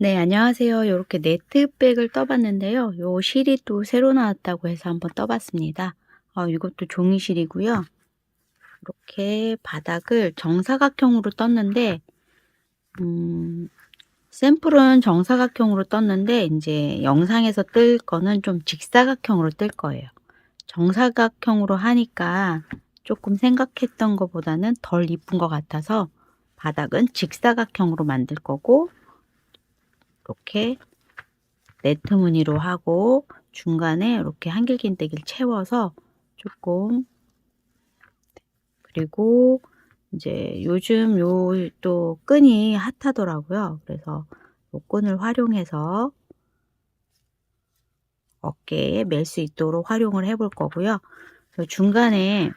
네, 안녕하세요. 요렇게 네트백을 떠봤는데요. 요 실이 또 새로 나왔다고 해서 한번 떠봤습니다. 이것도 종이실이고요. 이렇게 바닥을 정사각형으로 떴는데, 음, 샘플은 정사각형으로 떴는데, 이제 영상에서 뜰 거는 좀 직사각형으로 뜰 거예요. 정사각형으로 하니까 조금 생각했던 것보다는 덜 이쁜 것 같아서 바닥은 직사각형으로 만들 거고, 이렇게 네트 무늬로 하고 중간에 이렇게 한길긴뜨기를 채워서 조금, 그리고 이제 요즘 요 또 끈이 핫하더라고요. 그래서 요 끈을 활용해서 어깨에 멜 수 있도록 활용을 해 볼 거고요. 중간에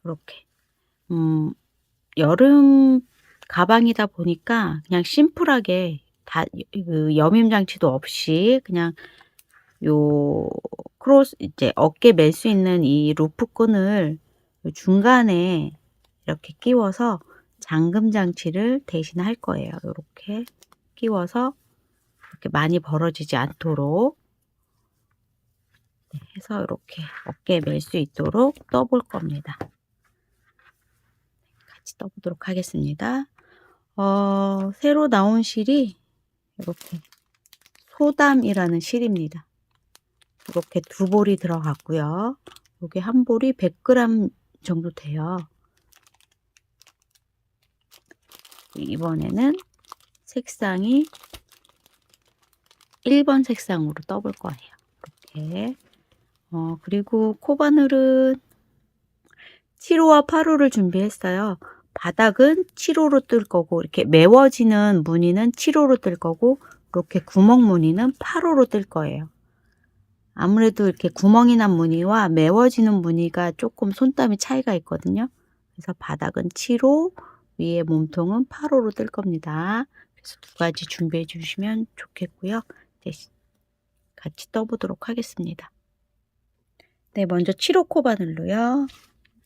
이렇게 여름 가방이다 보니까 그냥 심플하게 다 그 여밈 장치도 없이 그냥 요 크로스 이제 어깨 멜 수 있는 이 루프 끈을 요 중간에 이렇게 끼워서 잠금 장치를 대신 할 거예요. 요렇게 끼워서 이렇게 많이 벌어지지 않도록 해서 이렇게 어깨에 멜 수 있도록 떠볼 겁니다. 같이 떠 보도록 하겠습니다. 새로 나온 실이 이렇게 소담이라는 실입니다. 이렇게 두 볼이 들어갔고요. 요게 한 볼이 100g 정도 돼요. 이번에는 색상이 1번 색상으로 떠볼 거예요. 이렇게. 그리고 코바늘은 7호와 8호를 준비했어요. 바닥은 7호로 뜰 거고, 이렇게 메워지는 무늬는 7호로 뜰 거고, 이렇게 구멍 무늬는 8호로 뜰 거예요. 아무래도 이렇게 구멍이 난 무늬와 메워지는 무늬가 조금 손땀이 차이가 있거든요. 그래서 바닥은 7호, 위에 몸통은 8호로 뜰 겁니다. 그래서 두 가지 준비해 주시면 좋겠고요. 이제 같이 떠보도록 하겠습니다. 네, 먼저 7호 코바늘로요.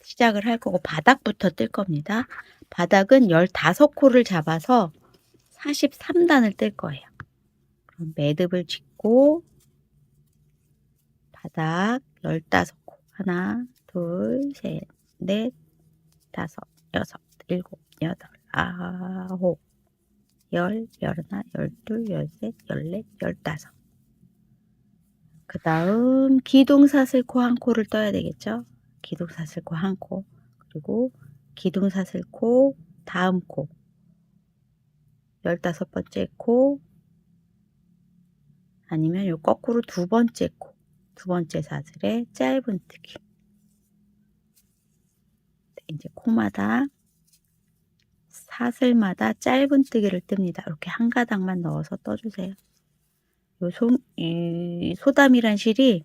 시작을 할 거고 바닥부터 뜰 겁니다. 바닥은 15코를 잡아서 43단을 뜰 거예요. 그럼 매듭을 짓고 바닥 15코. 하나, 둘, 셋, 넷, 다섯, 여섯, 일곱, 여덟, 아홉, 열, 열하나, 열둘, 열셋, 열넷, 열다섯. 그 다음 기둥사슬코 한 코를 떠야 되겠죠? 기둥사슬코 한 코, 그리고 기둥사슬코 다음 코, 15번째 코, 아니면 요 거꾸로 두 번째 코, 두 번째 사슬에 짧은뜨기. 이제 코마다 사슬마다 짧은뜨기를 뜹니다. 이렇게 한 가닥만 넣어서 떠주세요. 이 소담이란 실이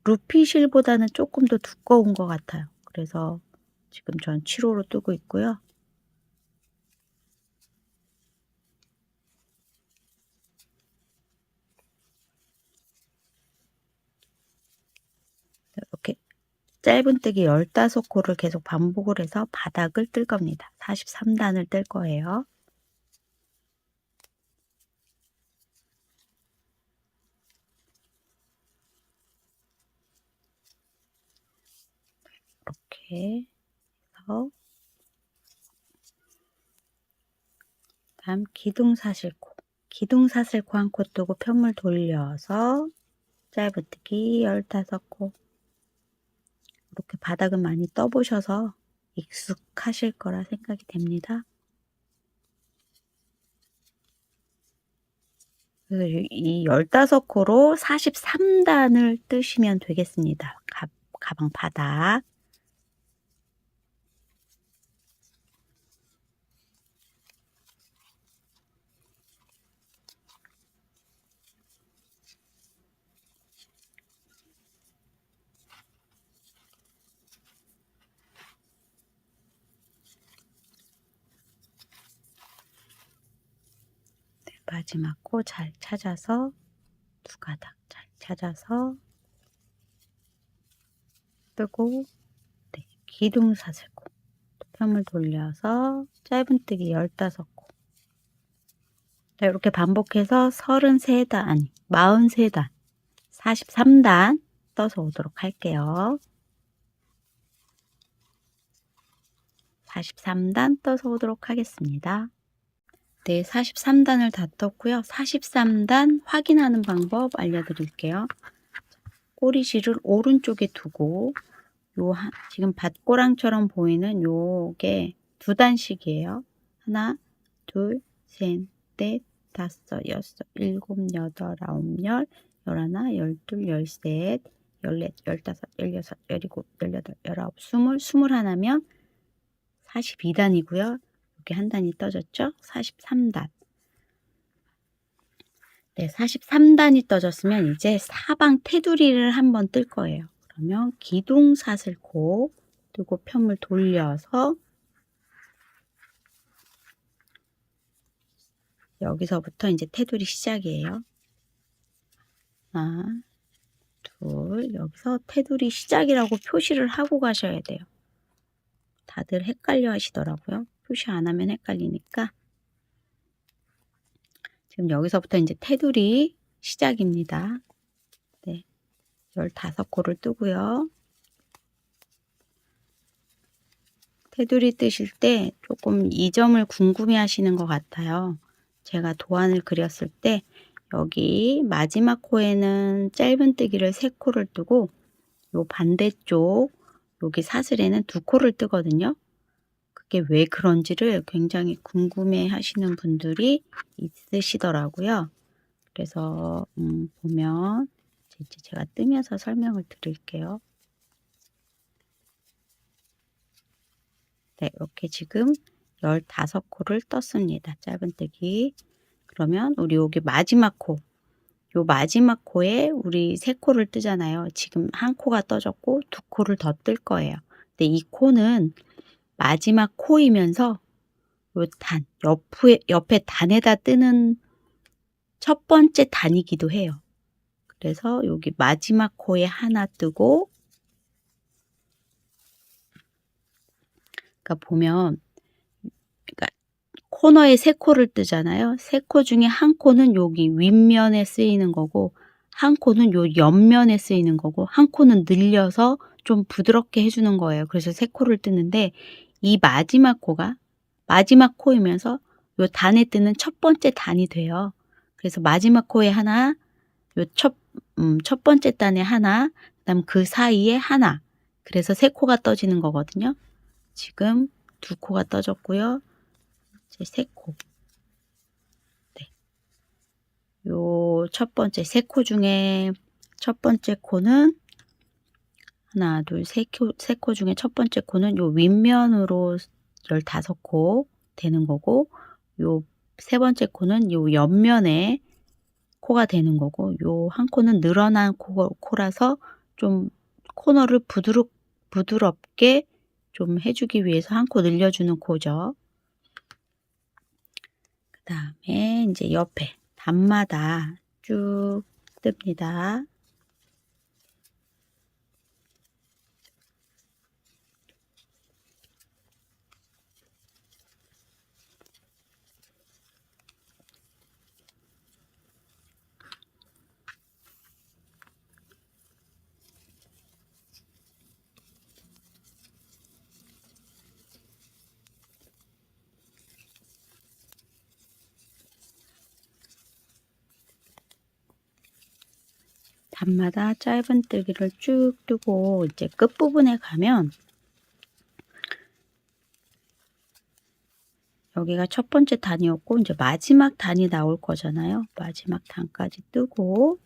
루피 실보다는 조금 더 두꺼운 것 같아요. 그래서 지금 전 7호로 뜨고 있고요. 이렇게 짧은뜨기 15코를 계속 반복을 해서 바닥을 뜰 겁니다. 43단을 뜰 거예요. 이렇게 해서 다음 기둥사슬코. 기둥사슬코 한 코 뜨고 편물 돌려서 짧은뜨기 15코. 이렇게 바닥은 많이 떠보셔서 익숙하실 거라 생각이 됩니다. 이 15코로 43단을 뜨시면 되겠습니다. 가방 바닥. 마지막 코 잘 찾아서 두 가닥 잘 찾아서 뜨고, 네, 기둥사슬코 편을 돌려서 짧은뜨기 15코, 자, 이렇게 반복해서 33단, 아니 43단, 43단 떠서 오도록 할게요. 43단 떠서 오도록 하겠습니다. 네, 43단을 다 떴고요. 43단 확인하는 방법 알려드릴게요. 꼬리실을 오른쪽에 두고 지금 밭고랑처럼 보이는 요게 2단씩이에요. 하나, 둘, 셋, 넷, 다섯, 여섯, 일곱, 여덟, 아홉, 열, 열하나, 열둘, 열셋, 열넷, 열다섯, 열여섯, 열일곱, 열여덟, 열아홉, 스물, 21면 42단이고요. 여기 한 단이 떠졌죠? 43단. 네, 43단이 떠졌으면 이제 사방 테두리를 한번 뜰 거예요. 그러면 기둥사슬코 뜨고 편물 돌려서 여기서부터 이제 테두리 시작이에요. 하나, 둘, 여기서 테두리 시작이라고 표시를 하고 가셔야 돼요. 다들 헷갈려 하시더라고요. 표시 안 하면 헷갈리니까. 지금 여기서부터 이제 테두리 시작입니다. 네, 15코를 뜨고요. 테두리 뜨실 때 조금 이 점을 궁금해 하시는 것 같아요. 제가 도안을 그렸을 때 여기 마지막 코에는 짧은뜨기를 3코를 뜨고 요 반대쪽 여기 사슬에는 2코를 뜨거든요. 그게 왜 그런지를 굉장히 궁금해 하시는 분들이 있으시더라고요. 그래서 보면 이제 제가 뜨면서 설명을 드릴게요. 네, 이렇게 지금 15코를 떴습니다. 짧은뜨기. 그러면 우리 여기 마지막 코, 요 마지막 코에 우리 3코를 뜨잖아요. 지금 한 코가 떠졌고 2코를 더 뜰 거예요. 근데 이 코는 마지막 코이면서 요 단, 옆에 단에다 뜨는 첫 번째 단이기도 해요. 그래서 여기 마지막 코에 하나 뜨고, 그러니까 보면, 그러니까 코너에 3코를 뜨잖아요. 3코 중에 한 코는 여기 윗면에 쓰이는 거고, 한 코는 요 옆면에 쓰이는 거고, 한 코는 늘려서 좀 부드럽게 해주는 거예요. 그래서 3코를 뜨는데, 이 마지막 코가 마지막 코이면서 요 단에 뜨는 첫 번째 단이 돼요. 그래서 마지막 코에 하나, 요 첫 번째 단에 하나, 그다음 그 사이에 하나. 그래서 3코가 떠지는 거거든요. 지금 2코가 떠졌고요. 이제 3코. 네. 요 첫 번째 3코 중에 첫 번째 코는 하나, 둘, 3코 중에 첫 번째 코는 요 윗면으로 15코 되는 거고, 요 세 번째 코는 요 옆면에 코가 되는 거고, 요 한 코는 늘어난 코라서 좀 코너를 부드럽게 좀 해주기 위해서 한 코 늘려주는 코죠. 그 다음에 이제 옆에 단마다 쭉 뜹니다. 단마다 짧은뜨기를 쭉 뜨고 이제 끝부분에 가면 여기가 첫 번째 단이었고 이제 마지막 단이 나올 거잖아요. 마지막 단까지 뜨고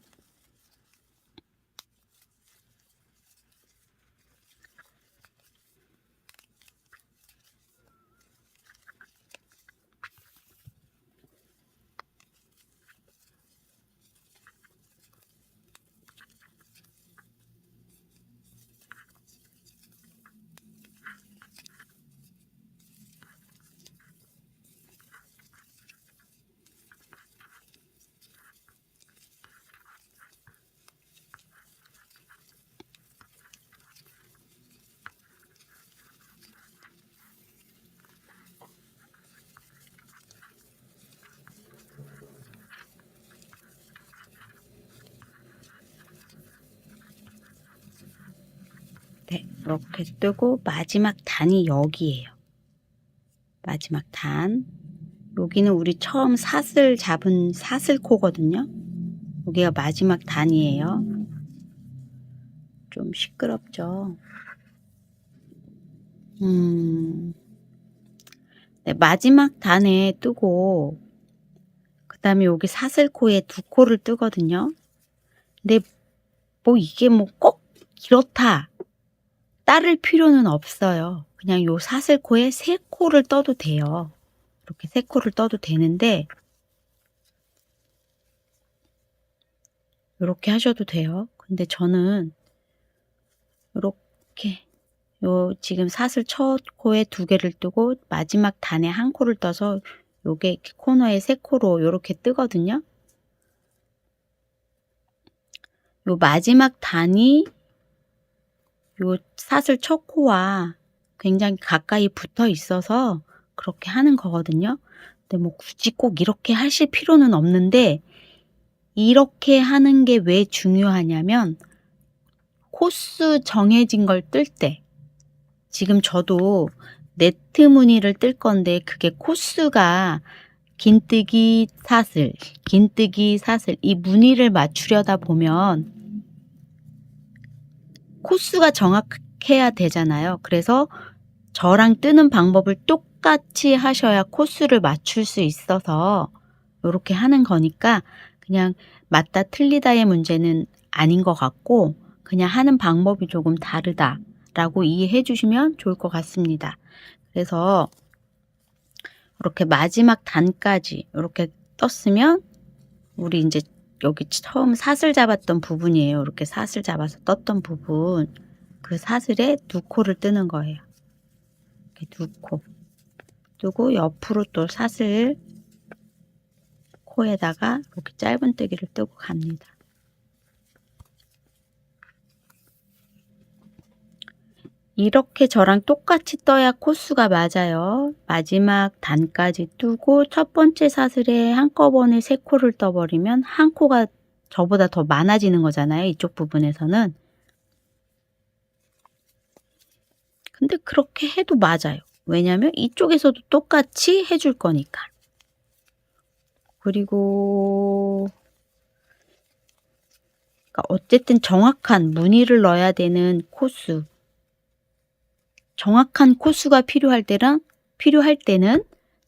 이렇게 뜨고 마지막 단이 여기예요. 마지막 단. 여기는 우리 처음 사슬 잡은 사슬코거든요. 여기가 마지막 단이에요. 좀 시끄럽죠. 네, 마지막 단에 뜨고 그 다음에 여기 사슬코에 두 코를 뜨거든요. 근데 뭐 이게 뭐 꼭 이렇다 따를 필요는 없어요. 그냥 요 사슬코에 세 코를 떠도 돼요. 이렇게 세 코를 떠도 되는데 이렇게 하셔도 돼요. 근데 저는 이렇게 요 지금 사슬 첫 코에 두 개를 뜨고 마지막 단에 한 코를 떠서 요게 코너에 세 코로 요렇게 뜨거든요. 요 마지막 단이 요 사슬 첫 코와 굉장히 가까이 붙어 있어서 그렇게 하는 거거든요. 근데 뭐 굳이 꼭 이렇게 하실 필요는 없는데 이렇게 하는 게 왜 중요하냐면 코스 정해진 걸 뜰 때 지금 저도 네트 무늬를 뜰 건데 그게 코스가 긴뜨기 사슬, 긴뜨기 사슬 이 무늬를 맞추려다 보면 코스가 정확해야 되잖아요. 그래서 저랑 뜨는 방법을 똑같이 하셔야 코스를 맞출 수 있어서 이렇게 하는 거니까 그냥 맞다 틀리다의 문제는 아닌 것 같고 그냥 하는 방법이 조금 다르다라고 이해해 주시면 좋을 것 같습니다. 그래서 이렇게 마지막 단까지 이렇게 떴으면 우리 이제 여기 처음 사슬 잡았던 부분이에요. 이렇게 사슬 잡아서 떴던 부분 그 사슬에 두 코를 뜨는 거예요. 이렇게 두 코 뜨고 옆으로 또 사슬 코에다가 이렇게 짧은뜨기를 뜨고 갑니다. 이렇게 저랑 똑같이 떠야 코스가 맞아요. 마지막 단까지 뜨고 첫 번째 사슬에 한꺼번에 세 코를 떠버리면 한 코가 저보다 더 많아지는 거잖아요. 이쪽 부분에서는. 근데 그렇게 해도 맞아요. 왜냐면 이쪽에서도 똑같이 해줄 거니까. 그리고 그러니까 어쨌든 정확한 무늬를 넣어야 되는 코스. 정확한 코스가 필요할 때는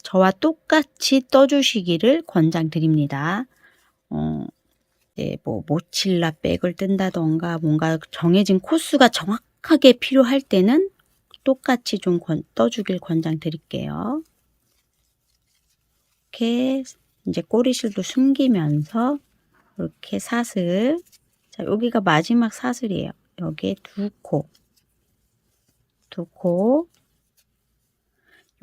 저와 똑같이 떠주시기를 권장드립니다. 뭐 모칠라 백을 뜬다던가 뭔가 정해진 코스가 정확하게 필요할 때는 똑같이 좀 떠주길 권장드릴게요. 이렇게 이제 꼬리실도 숨기면서 이렇게 사슬. 자, 여기가 마지막 사슬이에요. 여기에 두 코.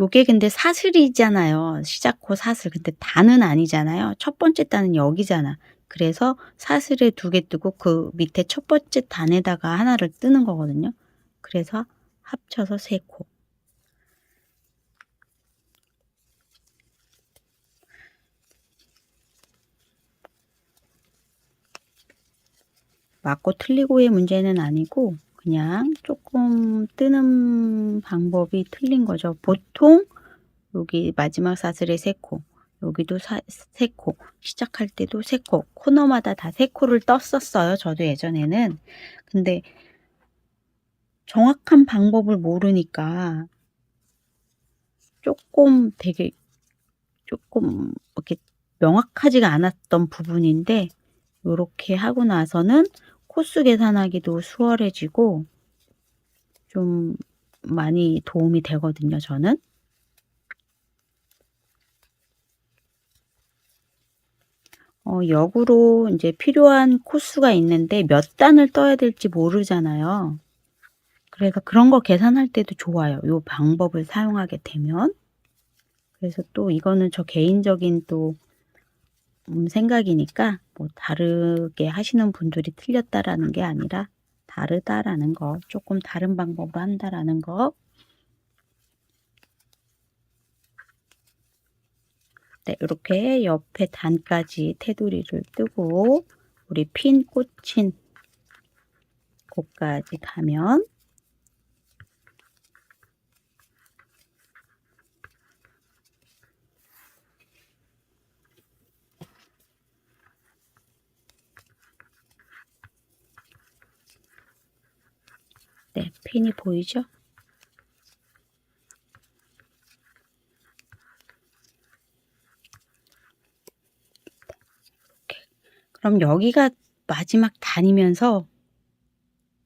요게 근데 사슬이잖아요. 시작코 사슬. 근데 단은 아니잖아요. 첫 번째 단은 여기잖아. 그래서 사슬에 두 개 뜨고 그 밑에 첫 번째 단에다가 하나를 뜨는 거거든요. 그래서 합쳐서 세 코. 맞고 틀리고의 문제는 아니고 그냥 조금 뜨는 방법이 틀린 거죠. 보통 여기 마지막 사슬에 세 코, 여기도 세 코, 시작할 때도 세 코, 코너마다 다 세 코를 떴었어요. 저도 예전에는. 근데 정확한 방법을 모르니까 조금 이렇게 명확하지가 않았던 부분인데 이렇게 하고 나서는 코스 계산하기도 수월해지고 좀 많이 도움이 되거든요, 저는. 역으로 이제 필요한 코스가 있는데 몇 단을 떠야 될지 모르잖아요. 그래서 그런 거 계산할 때도 좋아요. 요 방법을 사용하게 되면. 그래서 또 이거는 저 개인적인 또 생각이니까 뭐 다르게 하시는 분들이 틀렸다라는 게 아니라 다르다라는 거, 조금 다른 방법으로 한다라는 거. 네, 이렇게 옆에 단까지 테두리를 뜨고 우리 핀 꽂힌 곳까지 가면 네, 핀이 보이죠? 그럼 여기가 마지막 단이면서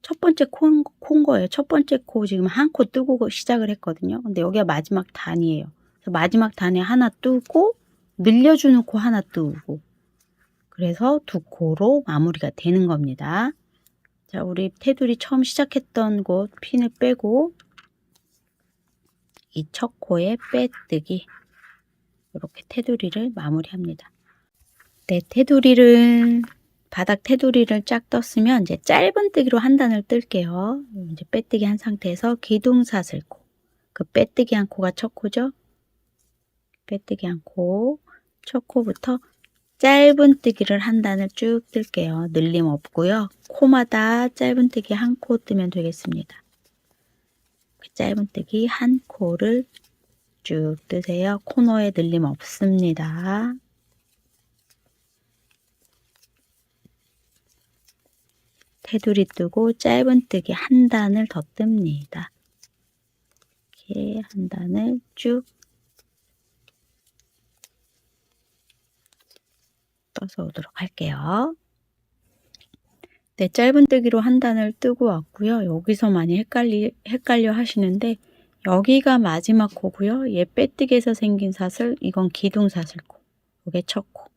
첫 번째 코인 거예요. 첫 번째 코 지금 한 코 뜨고 시작을 했거든요. 근데 여기가 마지막 단이에요. 그래서 마지막 단에 하나 뜨고 늘려주는 코 하나 뜨고, 그래서 두 코로 마무리가 되는 겁니다. 자, 우리 테두리 처음 시작했던 곳 핀을 빼고 이 첫 코에 빼뜨기, 이렇게 테두리를 마무리합니다. 네, 테두리를 바닥 테두리를 쫙 떴으면 이제 짧은뜨기로 한 단을 뜰게요. 이제 빼뜨기 한 상태에서 기둥사슬코, 그 빼뜨기 한 코가 첫 코죠. 빼뜨기 한 코, 첫 코부터 짧은뜨기를 한 단을 쭉 뜰게요. 늘림 없고요. 코마다 짧은뜨기 한 코 뜨면 되겠습니다. 짧은뜨기 한 코를 쭉 뜨세요. 코너에 늘림 없습니다. 테두리 뜨고 짧은뜨기 한 단을 더 뜹니다. 이렇게 한 단을 쭉 떠서 오도록 할게요. 네, 짧은뜨기로 한 단을 뜨고 왔고요. 여기서 많이 헷갈려 하시는데 여기가 마지막 코고요. 얘 빼뜨기에서 생긴 사슬, 이건 기둥사슬코, 이게 첫 코.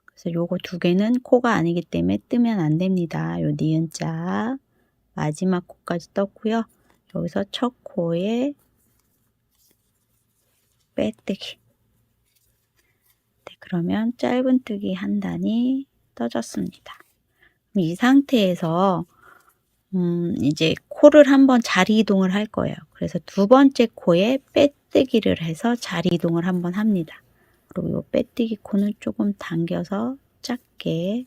그래서 요거 두 개는 코가 아니기 때문에 뜨면 안 됩니다. 요 니은자 마지막 코까지 떴고요. 여기서 첫 코에 빼뜨기. 네, 그러면 짧은뜨기 한 단이 떠졌습니다. 이 상태에서 이제 코를 한번 자리 이동을 할 거예요. 그래서 두 번째 코에 빼뜨기를 해서 자리 이동을 한번 합니다. 그리고 이 빼뜨기 코는 조금 당겨서 작게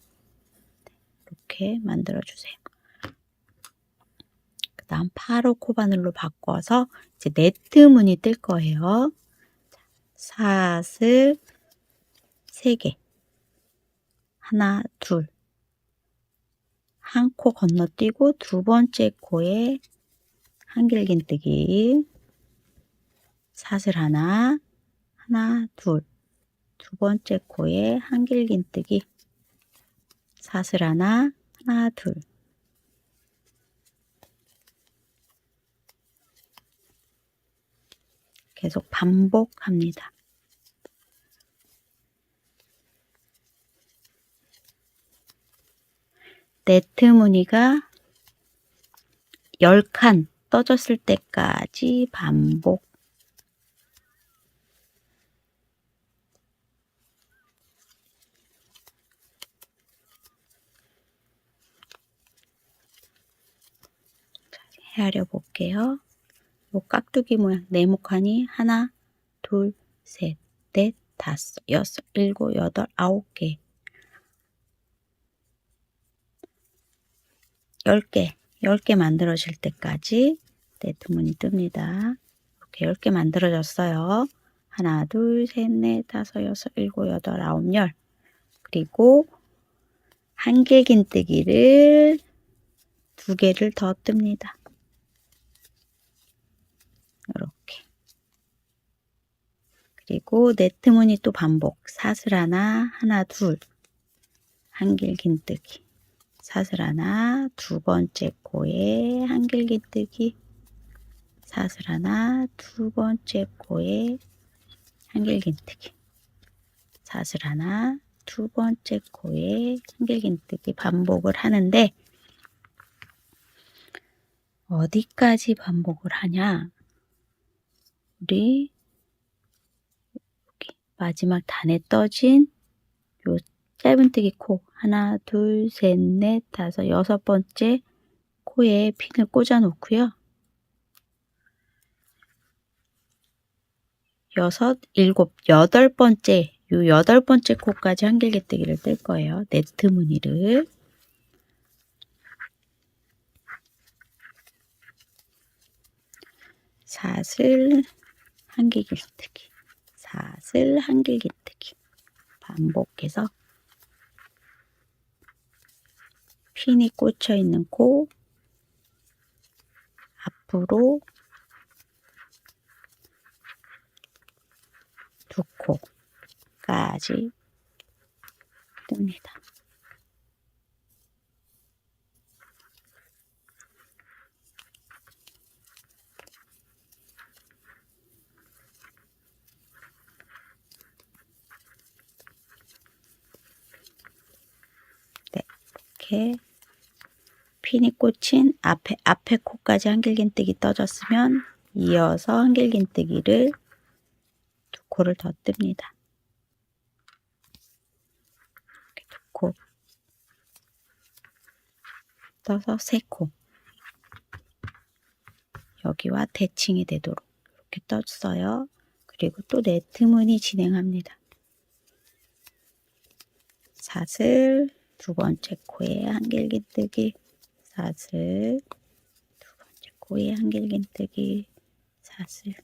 이렇게 만들어 주세요. 그 다음 바로 코바늘로 바꿔서 이제 네트 무늬 뜰 거예요. 사슬 3개, 하나, 둘, 한 코 건너뛰고 두 번째 코에 한길긴뜨기, 사슬 하나, 하나, 둘, 두 번째 코에 한길긴뜨기, 사슬 하나, 하나, 둘. 계속 반복합니다. 네트 무늬가 10칸 떠졌을 때까지 반복. 헤아려 볼게요. 요 깍두기 모양 네모칸이 하나, 둘, 셋, 넷, 다섯, 여섯, 일곱, 여덟, 9개. 10개 만들어질 때까지 네트 무늬 뜹니다. 이렇게 10개 만들어졌어요. 하나, 둘, 셋, 넷, 다섯, 여섯, 일곱, 여덟, 9, 10. 그리고 한길긴뜨기를 2개를 더 뜹니다. 이렇게. 그리고 네트 무늬 또 반복. 사슬 하나, 하나, 둘. 한길긴뜨기. 사슬 하나, 두 번째 코에 한길긴뜨기. 사슬 하나, 두 번째 코에 한길긴뜨기. 사슬 하나, 두 번째 코에 한길긴뜨기 반복을 하는데 어디까지 반복을 하냐? 우리 여기 마지막 단에 떠진 요 짧은뜨기 코 하나, 둘, 셋, 넷, 다섯, 6번째 코에 핀을 꽂아 놓고요. 6, 7, 8번째 요 8번째 코까지 한길긴뜨기를 뜰 거예요. 네트 무늬를. 사슬 한길긴뜨기, 사슬 한길긴뜨기 반복해서 핀이 꽂혀 있는 코 앞으로 2코까지 뜹니다. 네, 이렇게 핀이 꽂힌 앞에 코까지 한길긴뜨기 떠졌으면 이어서 한길긴뜨기를 2코를 더 뜹니다. 이렇게 2코 떠서 3코, 여기와 대칭이 되도록 이렇게 떴어요. 그리고 또 네트 무늬 진행합니다. 사슬, 2번째 코에 한길긴뜨기, 사슬, 2번째 코에 한길긴뜨기, 사슬.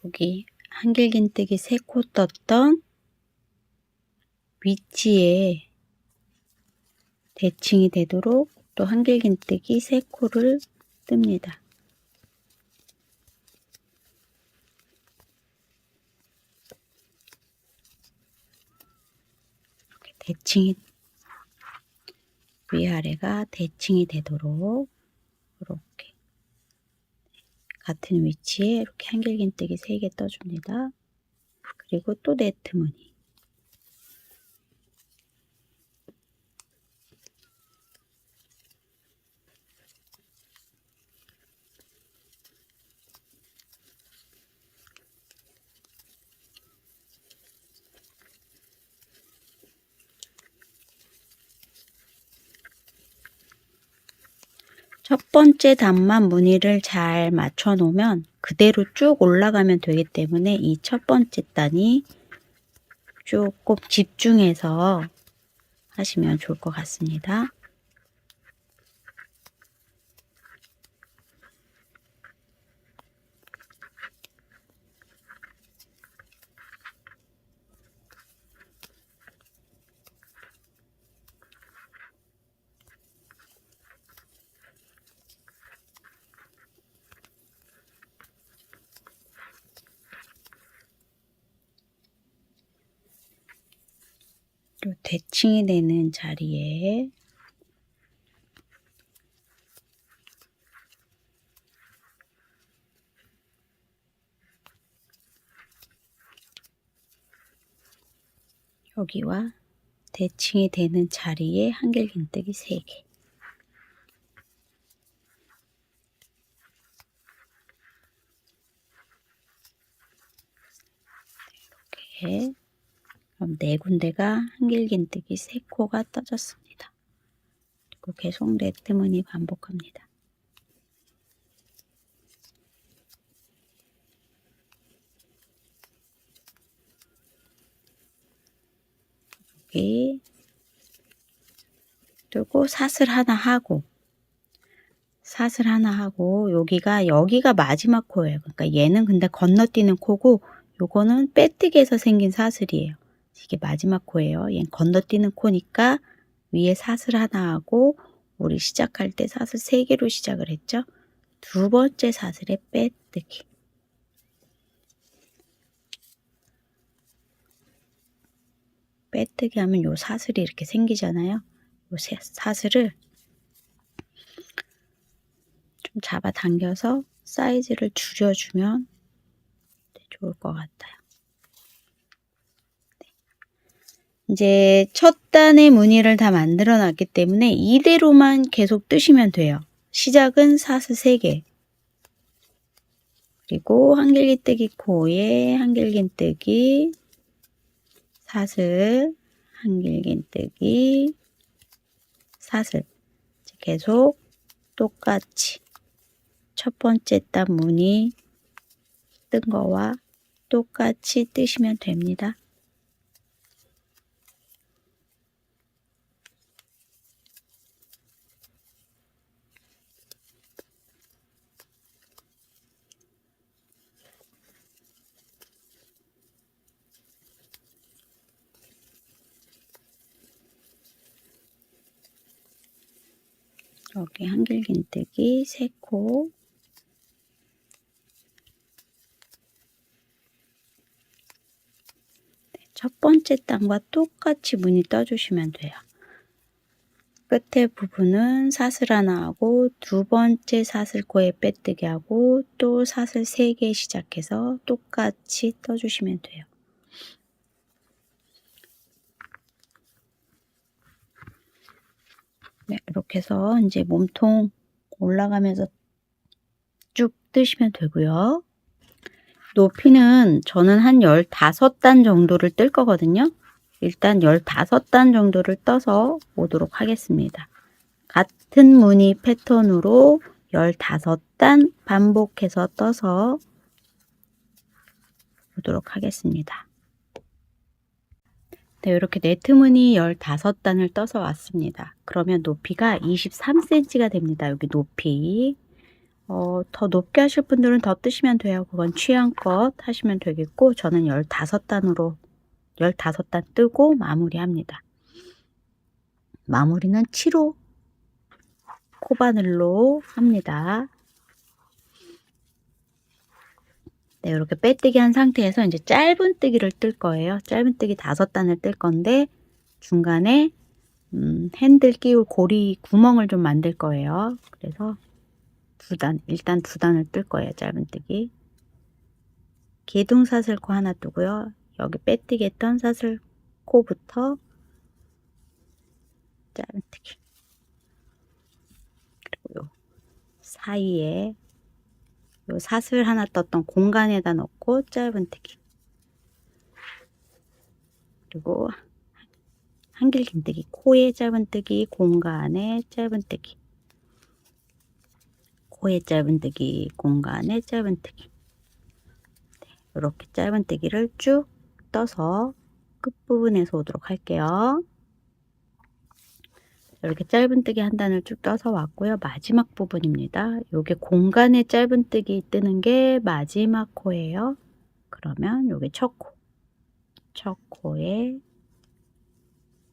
여기 한길긴뜨기 3코 떴던 위치에 대칭이 되도록 또 한길긴뜨기 3코를 뜹니다. 이렇게 대칭이, 위아래가 대칭이 되도록 이렇게 같은 위치에 이렇게 한길긴뜨기 3개 떠줍니다. 그리고 또 네트 무늬. 첫 번째 단만 무늬를 잘 맞춰 놓으면 그대로 쭉 올라가면 되기 때문에 이 첫 번째 단이 조금 집중해서 하시면 좋을 것 같습니다. 또 대칭이 되는 자리에 여기와 대칭이 되는 자리에 한길긴뜨기 3개. 이렇게 그럼 4군데가 한길긴뜨기 3코가 떠졌습니다. 그리고 계속 네트 무늬 반복합니다. 여기 뜨고 사슬 하나 하고 여기가 마지막 코예요. 그러니까 얘는 근데 건너뛰는 코고 요거는 빼뜨기에서 생긴 사슬이에요. 이게 마지막 코예요. 얘는 건너뛰는 코니까 위에 사슬 하나 하고 우리 시작할 때 사슬 3개로 시작을 했죠. 2번째 사슬에 빼뜨기. 빼뜨기 하면 요 사슬이 이렇게 생기잖아요. 요 사슬을 좀 잡아당겨서 사이즈를 줄여주면 좋을 것 같아요. 네. 이제 첫 단의 무늬를 다 만들어 놨기 때문에 이대로만 계속 뜨시면 돼요. 시작은 사슬 3개. 그리고 한길긴뜨기 코에 한길긴뜨기, 사슬, 한길긴뜨기, 사슬. 계속 똑같이 첫 번째 단 무늬 뜬 거와 똑같이 뜨시면 됩니다. 여기 한길긴뜨기 3코, 첫 번째 단과 똑같이 무늬 떠주시면 돼요. 끝에 부분은 사슬 하나 하고 두 번째 사슬코에 빼뜨기 하고 또 사슬 3개 시작해서 똑같이 떠주시면 돼요. 네, 이렇게 해서 이제 몸통 올라가면서 쭉 뜨시면 되고요. 높이는 저는 한 15단 정도를 뜰 거거든요. 일단 15단 정도를 떠서 오도록 하겠습니다. 같은 무늬 패턴으로 15단 반복해서 떠서 오도록 하겠습니다. 네, 이렇게 네트 무늬 15단을 떠서 왔습니다. 그러면 높이가 23cm가 됩니다. 여기 높이. 더 높게 하실 분들은 더 뜨시면 돼요. 그건 취향껏 하시면 되겠고, 저는 15단으로 15단 뜨고 마무리합니다. 마무리는 7호 코바늘로 합니다. 네, 이렇게 빼뜨기 한 상태에서 이제 짧은뜨기를 뜰 거예요. 짧은뜨기 5단을 뜰 건데 중간에 핸들 끼울 고리 구멍을 좀 만들 거예요. 그래서 일단 2단을 뜰 거예요. 짧은뜨기. 기둥사슬코 하나 뜨고요. 여기 빼뜨기 했던 사슬코부터 짧은뜨기. 그리고 요 사이에 요 사슬 하나 떴던 공간에다 넣고 짧은뜨기. 그리고 한길긴뜨기, 코에 짧은뜨기, 공간에 짧은뜨기, 코에 짧은뜨기, 공간에 짧은뜨기. 네, 이렇게 짧은뜨기를 쭉 떠서 끝부분에서 오도록 할게요. 이렇게 짧은뜨기 한 단을 쭉 떠서 왔고요. 마지막 부분입니다. 요게 공간에 짧은뜨기 뜨는 게 마지막 코예요. 그러면 요게 첫 코, 첫 코에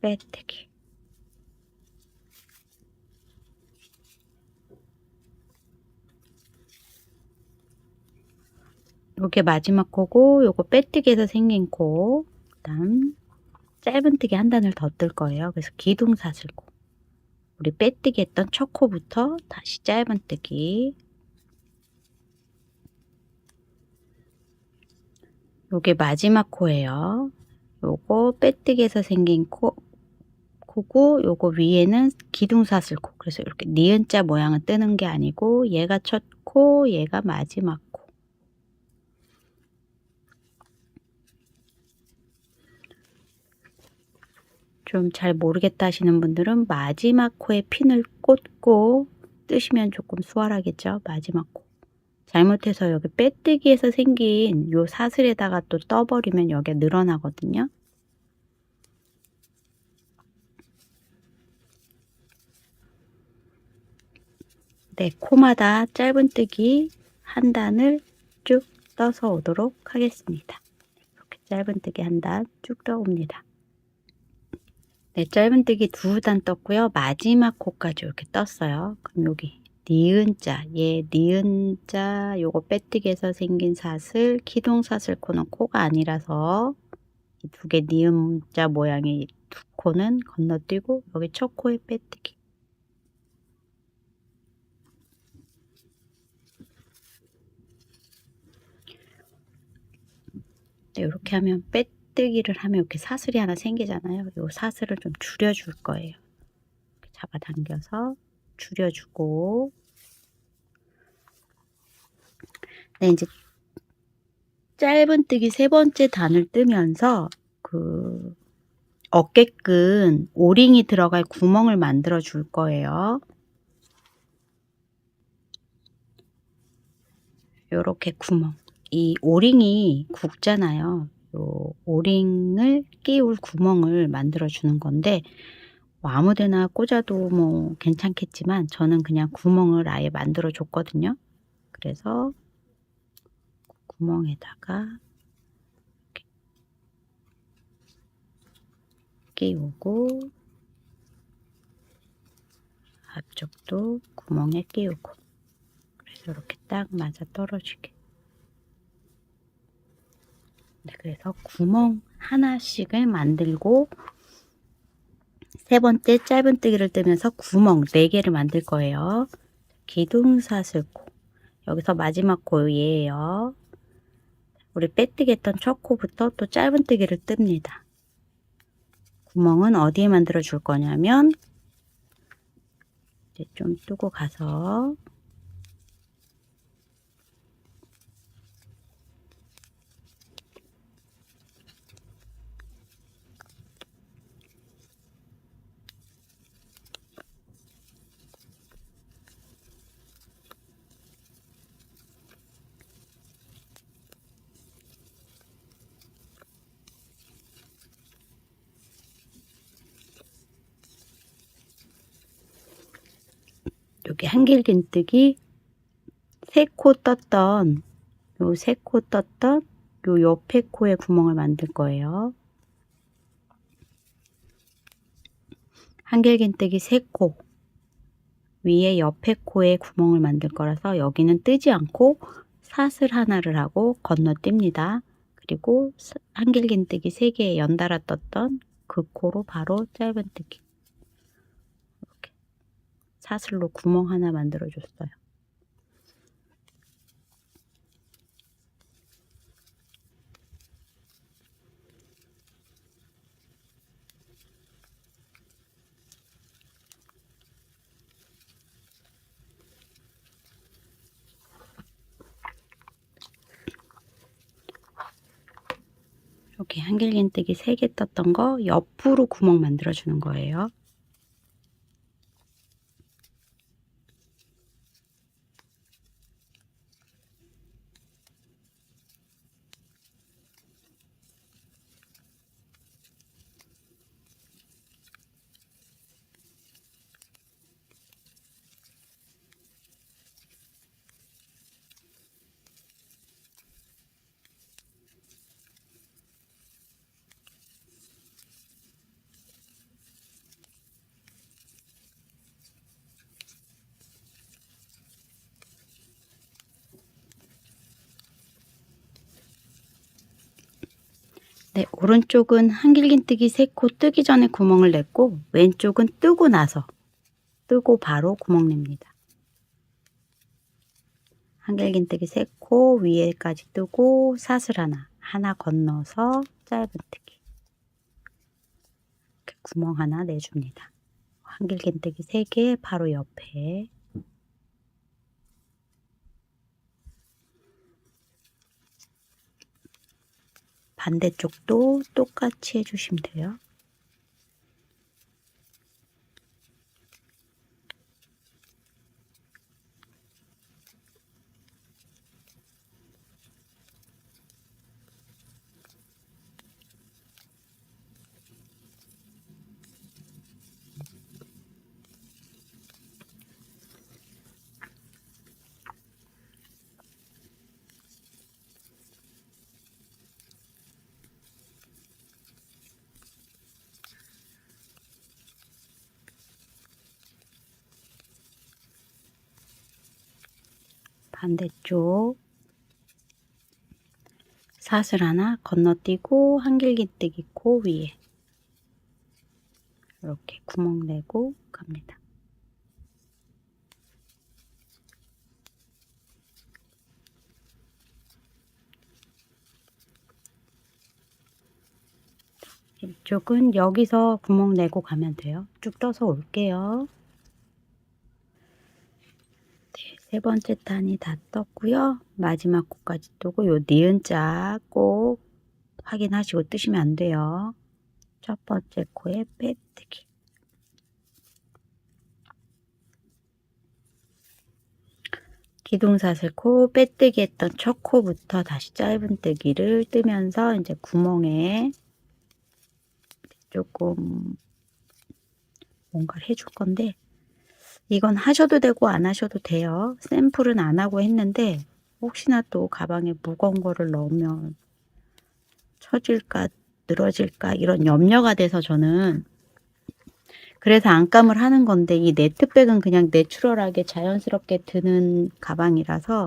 빼뜨기. 요게 마지막 코고, 요거 빼뜨기에서 생긴 코, 그다음 짧은뜨기 한 단을 더 뜰 거예요. 그래서 기둥사슬코. 우리 빼뜨기 했던 첫 코부터 다시 짧은뜨기. 요게 마지막 코예요. 요거 빼뜨기에서 생긴 코고, 요거 위에는 기둥사슬코. 그래서 이렇게 니은자 모양은 뜨는 게 아니고 얘가 첫 코, 얘가 마지막 코. 좀 잘 모르겠다 하시는 분들은 마지막 코에 핀을 꽂고 뜨시면 조금 수월하겠죠. 마지막 코. 잘못해서 여기 빼뜨기에서 생긴 요 사슬에다가 또 떠버리면 여기가 늘어나거든요. 네, 코마다 짧은뜨기 한 단을 쭉 떠서 오도록 하겠습니다. 이렇게 짧은뜨기 한 단 쭉 떠옵니다. 네, 짧은뜨기 2단 떴고요. 마지막 코까지 이렇게 떴어요. 그럼 여기 니은자, 니은자 요거 빼뜨기에서 생긴 사슬, 기둥사슬 코는 코가 아니라서 이 2개 니은자 모양의 2코는 건너뛰고 여기 첫 코에 빼뜨기. 네, 이렇게 하면 빼뜨기를 하면 이렇게 사슬이 하나 생기잖아요. 이 사슬을 좀 줄여줄 거예요. 이렇게 잡아당겨서 줄여주고. 네, 이제 짧은뜨기 세 번째 단을 뜨면서 그 어깨끈 오링이 들어갈 구멍을 만들어 줄 거예요. 요렇게 구멍. 이 오링이 굵잖아요. 요 오링을 끼울 구멍을 만들어 주는 건데 뭐 아무데나 꽂아도 뭐 괜찮겠지만 저는 그냥 구멍을 아예 만들어 줬거든요. 그래서 구멍에다가 이렇게 끼우고 앞쪽도 구멍에 끼우고, 그래서 이렇게 딱 맞아 떨어지게. 네, 그래서 구멍 하나씩을 만들고 세 번째 짧은뜨기를 뜨면서 구멍 4개를 만들 거예요. 기둥사슬코, 여기서 마지막 코예요. 우리 빼뜨기 했던 첫 코부터 또 짧은뜨기를 뜹니다. 구멍은 어디에 만들어 줄 거냐면 이제 좀 뜨고 가서 여기 한길긴뜨기 3코 떴던 요 3코 떴던 요 옆에 코에 구멍을 만들 거예요. 한길긴뜨기 3코 위에 옆에 코에 구멍을 만들 거라서 여기는 뜨지 않고 사슬 하나를 하고 건너뜁니다. 그리고 한길긴뜨기 3개 연달아 떴던 그 코로 바로 짧은뜨기, 이렇게 사슬로 구멍 하나 만들어 줬어요. 이렇게 한길긴뜨기 3개 떴던 거 옆으로 구멍 만들어 주는 거예요. 네, 오른쪽은 한길긴뜨기 3코 뜨기 전에 구멍을 냈고 왼쪽은 뜨고 나서, 뜨고 바로 구멍 냅니다. 한길긴뜨기 3코 위에까지 뜨고 사슬 하나 건너서 짧은뜨기, 이렇게 구멍 하나 내줍니다. 한길긴뜨기 3개 바로 옆에. 반대쪽도 똑같이 해주시면 돼요. 반대쪽 사슬 하나 건너뛰고 한길긴뜨기 코 위에 이렇게 구멍 내고 갑니다. 이쪽은 여기서 구멍 내고 가면 돼요. 쭉 떠서 올게요. 네, 세 번째 단이 다 떴고요. 마지막 코까지 뜨고 요 니은자 꼭 확인하시고 뜨시면 안 돼요. 첫 번째 코에 빼뜨기. 기둥사슬코 빼뜨기 했던 첫 코부터 다시 짧은뜨기를 뜨면서 이제 구멍에 조금 뭔가를 해줄 건데, 이건 하셔도 되고 안 하셔도 돼요. 샘플은 안 하고 했는데 혹시나 또 가방에 무거운 거를 넣으면 처질까 늘어질까 이런 염려가 돼서 저는 그래서 안감을 하는 건데, 이 네트백은 그냥 내추럴하게 자연스럽게 드는 가방이라서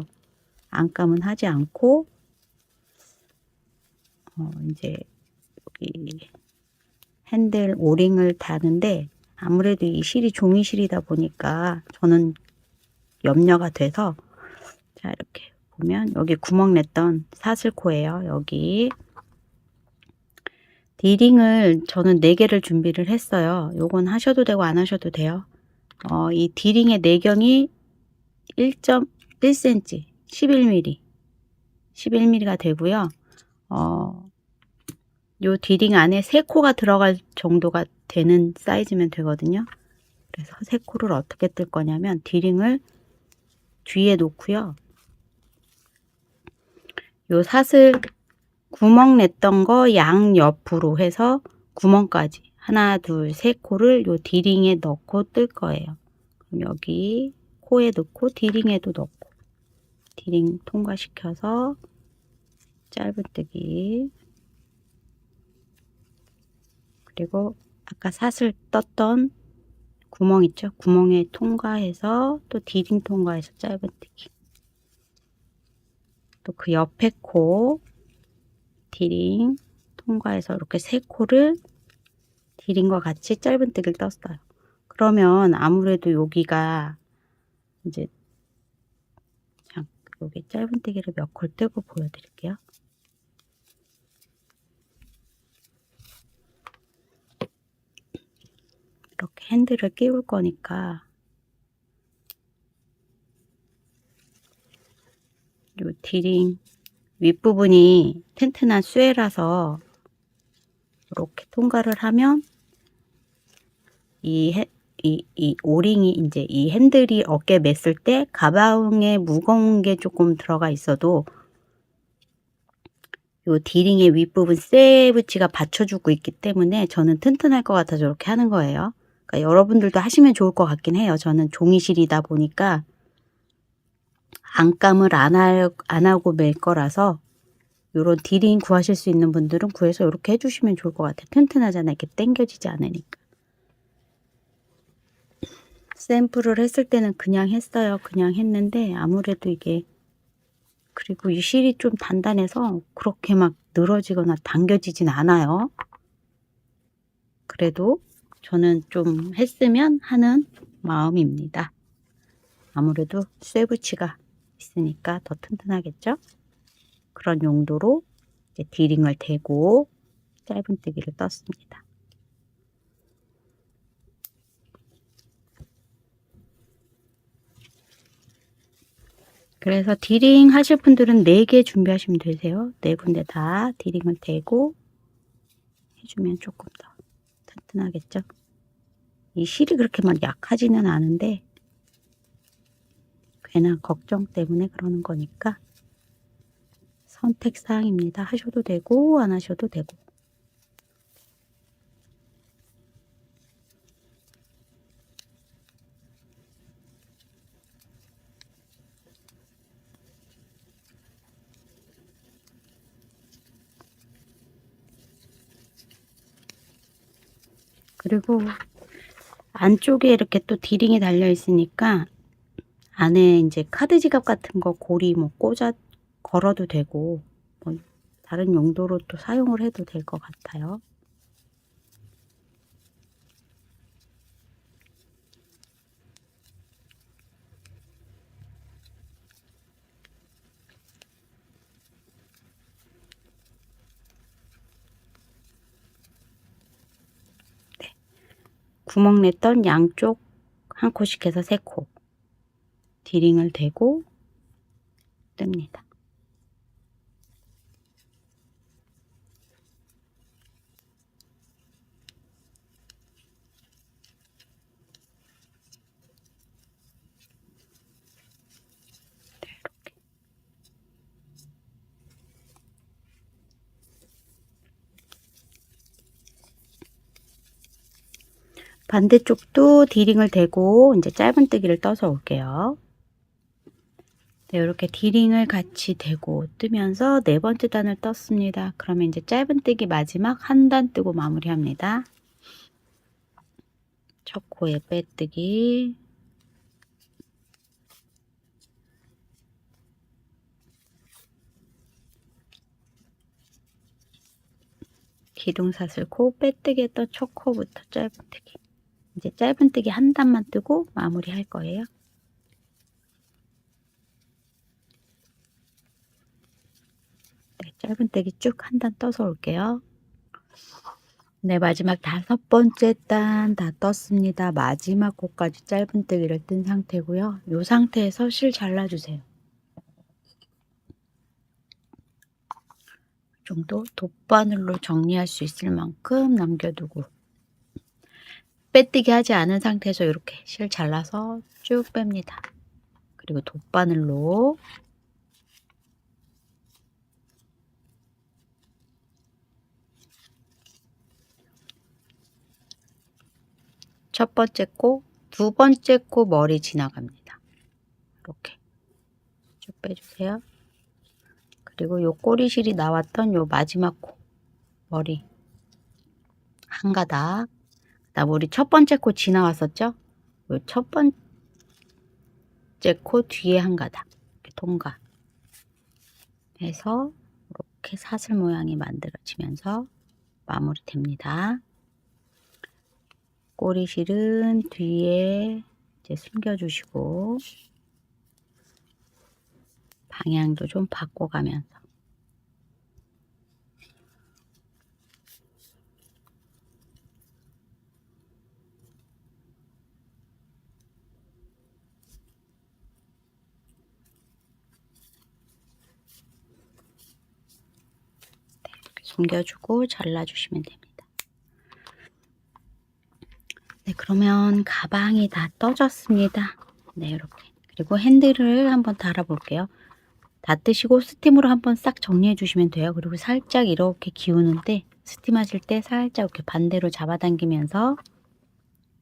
안감은 하지 않고 이제 여기 핸들 오링을 다는데, 아무래도 이 실이 종이실이다 보니까 저는 염려가 돼서, 자 이렇게 보면 여기 구멍 냈던 사슬코예요. 여기 디링을 저는 4개를 준비를 했어요. 요건 하셔도 되고 안 하셔도 돼요. 이 디링의 내경이 1.1cm 11mm 11mm가 되고요. 요 디링 안에 3코가 들어갈 정도가 되는 사이즈면 되거든요. 그래서 3코를 어떻게 뜰 거냐면, 디링을 뒤에 놓고요. 요 사슬 구멍 냈던 거 양옆으로 해서 구멍까지 하나 둘 세 코를 요 디링에 넣고 뜰 거예요. 그럼 여기 코에 넣고 디링에도 넣고 디링 통과시켜서 짧은뜨기, 그리고 아까 사슬 떴던 구멍 있죠? 구멍에 통과해서 또 디링 통과해서 짧은뜨기, 또 그 옆에 코 디링 통과해서 이렇게 3코를 디링과 같이 짧은뜨기를 떴어요. 그러면 아무래도 여기가 이제 여기 짧은뜨기를 몇 콜 뜨고 보여드릴게요. 이렇게 핸들을 끼울 거니까 요 디링 윗부분이 튼튼한 쇠라서 이렇게 통과를 하면 이 오링이 이제 이 핸들이 어깨에 맸을 때 가방에 무거운 게 조금 들어가 있어도 요 디링의 윗부분 쇠 붙이가 받쳐주고 있기 때문에 저는 튼튼할 것 같아서 이렇게 하는 거예요. 그러니까 여러분들도 하시면 좋을 것 같긴 해요. 저는 종이실이다 보니까 안감을 안 하고 맬 거라서, 요런 디링 구하실 수 있는 분들은 구해서 이렇게 해주시면 좋을 것 같아요. 튼튼하잖아요. 이렇게 당겨지지 않으니까. 샘플을 했을 때는 그냥 했어요. 그냥 했는데 아무래도 이게, 그리고 이 실이 좀 단단해서 그렇게 막 늘어지거나 당겨지진 않아요. 그래도 저는 좀 했으면 하는 마음입니다. 아무래도 쇠 붙이가 있으니까 더 튼튼하겠죠? 그런 용도로 이제 디링을 대고 짧은뜨기를 떴습니다. 그래서 디링 하실 분들은 4개 준비하시면 되세요. 4군데 다 디링을 대고 해주면 조금 더 튼튼하겠죠? 이 실이 그렇게 막 약하지는 않은데 괜한 걱정 때문에 그러는 거니까 선택사항입니다. 하셔도 되고 안 하셔도 되고. 그리고 안쪽에 이렇게 또 디링이 달려 있으니까 안에 이제 카드 지갑 같은 거 고리 뭐 걸어도 되고, 뭐 다른 용도로 또 사용을 해도 될 것 같아요. 네. 구멍 냈던 양쪽 한 코씩 해서 3코. 디링을 대고 뜹니다. 네, 이렇게. 반대쪽도 디링을 대고 이제 짧은뜨기를 떠서 올게요. 네, 이렇게 디링을 같이 대고 뜨면서 네 번째 단을 떴습니다. 그러면 이제 짧은뜨기 마지막 한 단 뜨고 마무리합니다. 첫 코에 빼뜨기, 기둥사슬코 빼뜨기 했던 첫 코부터 짧은뜨기. 이제 짧은뜨기 한 단만 뜨고 마무리할 거예요. 네, 짧은뜨기 쭉 한 단 떠서 올게요. 네, 마지막 5번째 단 다 떴습니다. 마지막 코까지 짧은뜨기를 뜬 상태고요. 이 상태에서 실 잘라주세요. 이 정도 돗바늘로 정리할 수 있을 만큼 남겨두고 빼뜨기 하지 않은 상태에서 이렇게 실 잘라서 쭉 뺍니다. 그리고 돗바늘로 첫 번째 코, 두 번째 코 머리 지나갑니다. 이렇게 쭉 빼주세요. 그리고 요 꼬리실이 나왔던 요 마지막 코 머리 한 가닥. 그다음 우리 첫 번째 코 지나왔었죠? 요 첫 번째 코 뒤에 한 가닥 이렇게 통과 해서 이렇게 사슬 모양이 만들어지면서 마무리됩니다. 꼬리실은 뒤에 이제 숨겨주시고 방향도 좀 바꿔가면서 숨겨주고 잘라주시면 됩니다. 네, 그러면 가방이 다 떠졌습니다. 네, 이렇게. 그리고 핸들을 한번 달아볼게요. 닫으시고 스팀으로 한번 싹 정리해 주시면 돼요. 그리고 살짝 이렇게 기우는데 스팀 하실 때 살짝 이렇게 반대로 잡아당기면서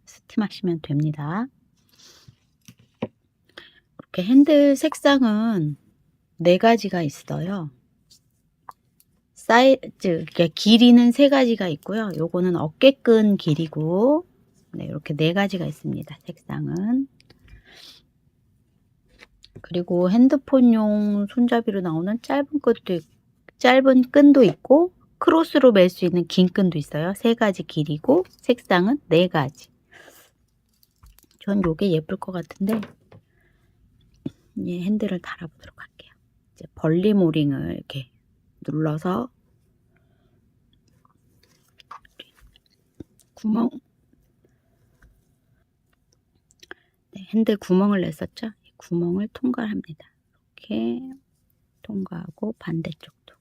스팀 하시면 됩니다. 이렇게 핸들 색상은 4가지가 있어요. 사이즈, 길이는 3가지가 있고요. 요거는 어깨끈 길이고, 네, 이렇게 4가지가 있습니다. 색상은. 그리고 핸드폰용 손잡이로 나오는 짧은 끈도 있고, 크로스로 멜 수 있는 긴 끈도 있어요. 3가지 길이고, 색상은 4가지. 전 요게 예쁠 것 같은데, 핸들을 달아보도록 할게요. 이제 벌림 오링을 이렇게 눌러서 구멍, 네, 핸들 구멍을 냈었죠? 이 구멍을 통과합니다. 이렇게 통과하고 반대쪽도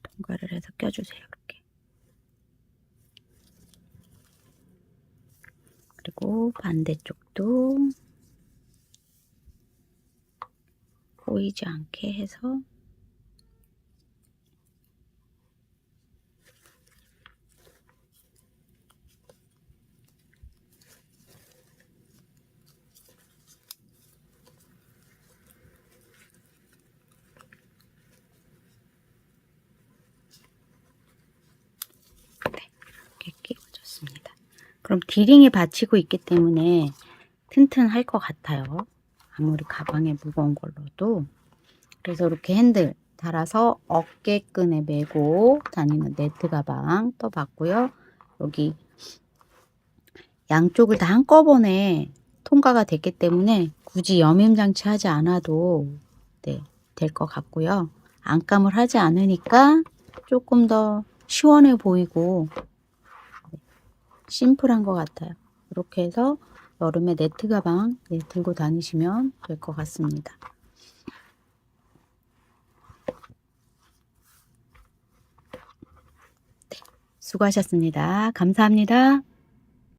통과를 해서 껴주세요. 이렇게. 그리고 반대쪽도 보이지 않게 해서 이렇게 끼워줬습니다. 그럼 디링이 받치고 있기 때문에 튼튼할 것 같아요. 아무리 가방에 무거운 걸로도. 그래서 이렇게 핸들 달아서 어깨끈에 메고 다니는 네트 가방 또 봤고요. 여기 양쪽을 다 한꺼번에 통과가 됐기 때문에 굳이 여밈 장치 하지 않아도 네, 될 것 같고요. 안감을 하지 않으니까 조금 더 시원해 보이고 심플한 것 같아요. 이렇게 해서 여름에 네트 가방 들고 다니시면 될 것 같습니다. 수고하셨습니다. 감사합니다.